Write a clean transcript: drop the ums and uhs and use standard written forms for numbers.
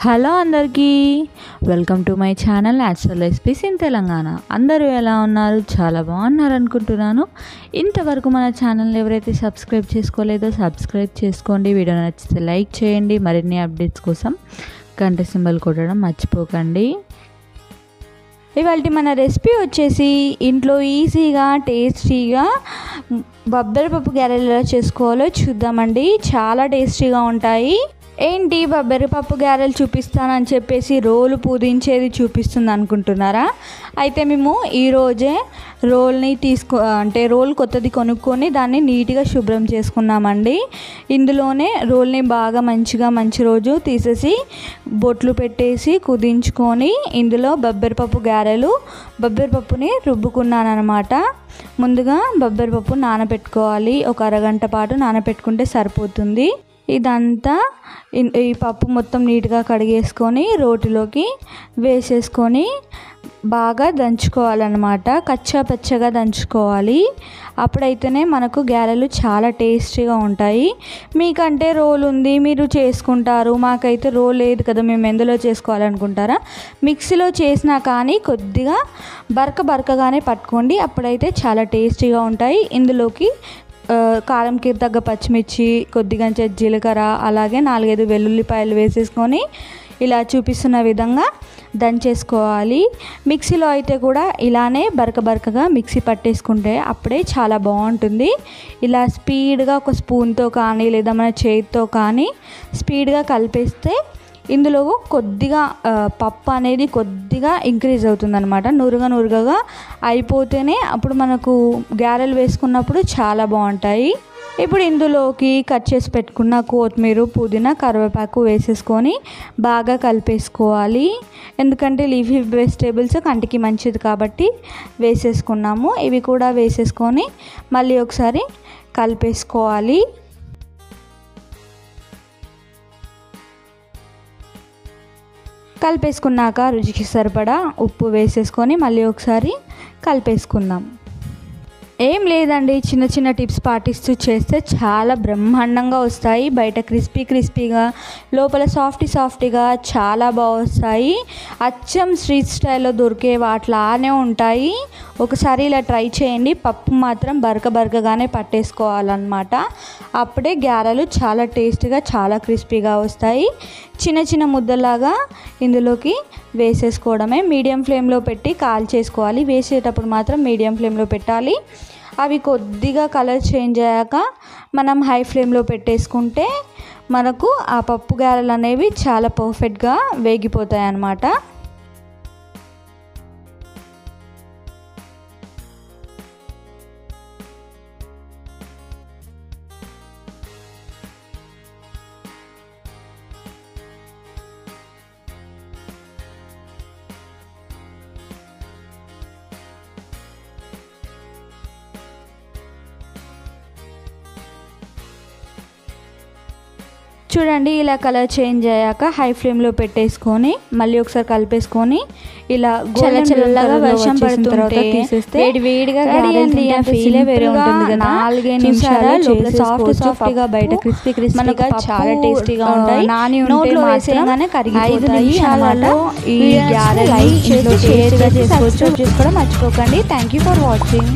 Hello అందరికీ welcome to my channel natural recipes in Telangana. అందరూ ఎలా ఉన్నారు? చాలా బాగున్నారు అనుకుంటున్నాను. ఇంతవరకు మన ఛానల్ ఎవరైతే సబ్స్క్రైబ్ చేసుకోలేదో సబ్స్క్రైబ్ చేసుకోండి. వీడియో నచ్చితే లైక్ చేయండి. మరిన్ని అప్డేట్స్ కోసం గంట సింబల్ కొట్టడం మర్చిపోకండి. ఇవాళ మన రెసిపీ వచ్చేసి ఇంట్లో ఈజీగా టేస్టీగా బొబ్బరిపప్పు గారెలు ఎలా చేసుకోవాలో చూద్దామండి. చాలా టేస్టీగా ఉంటాయి. ఏంటి బొబ్బరిపప్పు గారెలు చూపిస్తానని చెప్పేసి రోలు పూజించేది చూపిస్తుంది అనుకుంటున్నారా? అయితే మేము ఈరోజే రోల్ని రోల్ కొత్తది కొనుక్కొని దాన్ని నీట్గా శుభ్రం చేసుకున్నామండి. ఇందులోనే రోల్ని బాగా మంచి రోజు తీసేసి బొట్లు పెట్టేసి కుదించుకొని ఇందులో బొబ్బరిపప్పుని రుబ్బుకున్నాను అనమాట. ముందుగా బొబ్బరిపప్పు నానబెట్టుకోవాలి. ఒక అరగంట పాటు నానబెట్టుకుంటే సరిపోతుంది. ఇదంతా ఈ పప్పు మొత్తం నీట్గా కడిగేసుకొని రోటిలోకి వేసేసుకొని బాగా దంచుకోవాలన్నమాట. కచ్చా పచ్చగా దంచుకోవాలి. అప్పుడైతేనే మనకు గారెలు చాలా టేస్టీగా ఉంటాయి. మీకంటే రోల్ ఉంది, మీరు చేసుకుంటారు. మాకైతే రోల్ లేదు కదా, మేము ఎందులో చేసుకోవాలనుకుంటారా? మిక్సీలో చేసినా కానీ కొద్దిగా బరకగానే పట్టుకోండి. అప్పుడైతే చాలా టేస్టీగా ఉంటాయి. ఇందులోకి కారంకి తగ్గ పచ్చిమిర్చి, కొద్దిగా జీలకర్ర, అలాగే 4-5 వెల్లుల్లిపాయలు వేసేసుకొని ఇలా చూపిస్తున్న విధంగా దంచేసుకోవాలి. మిక్సీలో అయితే కూడా ఇలానే బరకగా మిక్సీ పట్టేసుకుంటే అప్పుడే చాలా బాగుంటుంది. ఇలా స్పీడ్గా ఒక స్పూన్తో కానీ లేదా మన చేతితో కానీ స్పీడ్గా కలిపేస్తే ఇందులో కొద్దిగా పప్పు అనేది కొద్దిగా ఇంక్రీజ్ అవుతుందన్నమాట. నురగగా అయిపోతేనే అప్పుడు మనకు గారెలు వేసుకున్నప్పుడు చాలా బాగుంటాయి. ఇప్పుడు ఇందులోకి కట్ చేసి పెట్టుకున్న కొత్తిమీర, పుదీనా, కరివేపాకు వేసేసుకొని బాగా కలిపేసుకోవాలి. ఎందుకంటే లీఫీ వెజిటేబుల్స్ కంటికి మంచిది కాబట్టి వేసేసుకున్నాము. ఇవి కూడా వేసేసుకొని మళ్ళీ ఒకసారి కలిపేసుకోవాలి. కలిపేసుకున్నాక రుచికి సరిపడా ఉప్పు వేసేసుకొని మళ్ళీ ఒకసారి కలిపేసుకుందాం. ఏం లేదండి, చిన్న టిప్స్ పాటిస్తూ చేస్తే చాలా బ్రహ్మాండంగా వస్తాయి. బయట క్రిస్పీగా, లోపల సాఫ్టీగా చాలా బాగా వస్తాయి. అచ్చం స్ట్రీట్ స్టైల్లో దొరికే వాటిలానే ఉంటాయి. ఒకసారి ఇలా ట్రై చేయండి. పప్పు మాత్రం బరకగానే పట్టేసుకోవాలన్నమాట. అప్పుడే గారెలు చాలా టేస్టీగా, చాలా క్రిస్పీగా వస్తాయి. చిన్న ముద్దలాగా ఇందులోకి వేసేసుకోవడమే. మీడియం ఫ్లేమ్లో పెట్టి కాల్చేసుకోవాలి. వేసేటప్పుడు మాత్రం మీడియం ఫ్లేమ్లో పెట్టాలి. అవి కొద్దిగా కలర్ చేంజ్ అయ్యాక మనం హై ఫ్లేమ్లో పెట్టేసుకుంటే మనకు ఆ పప్పు గారెలు అనేవి చాలా పర్ఫెక్ట్గా వేగిపోతాయి అన్నమాట. చూడండి, ఇలా కలర్ చేంజ్ అయ్యాక హై ఫ్లేమ్లో పెట్టేసుకొని మళ్ళీ ఒకసారి కలిపేసుకొని ఇలా చల్లగా వర్షం పడుతున్న తర్వాత తీసేస్తే వేడిగా ఫీలే వేరే ఉంటుంది కదా. 4 నిమిషాలు సాఫ్ట్గా బయట క్రిస్పీగా చాలా టేస్టీగా ఉంటాయి. నోట్లో వేసేగానే కరిగిపోతాయి. 5 నిమిషాలలో ఈ గారెలు చేసుకోవడం మర్చిపోకండి. Thank you for watching.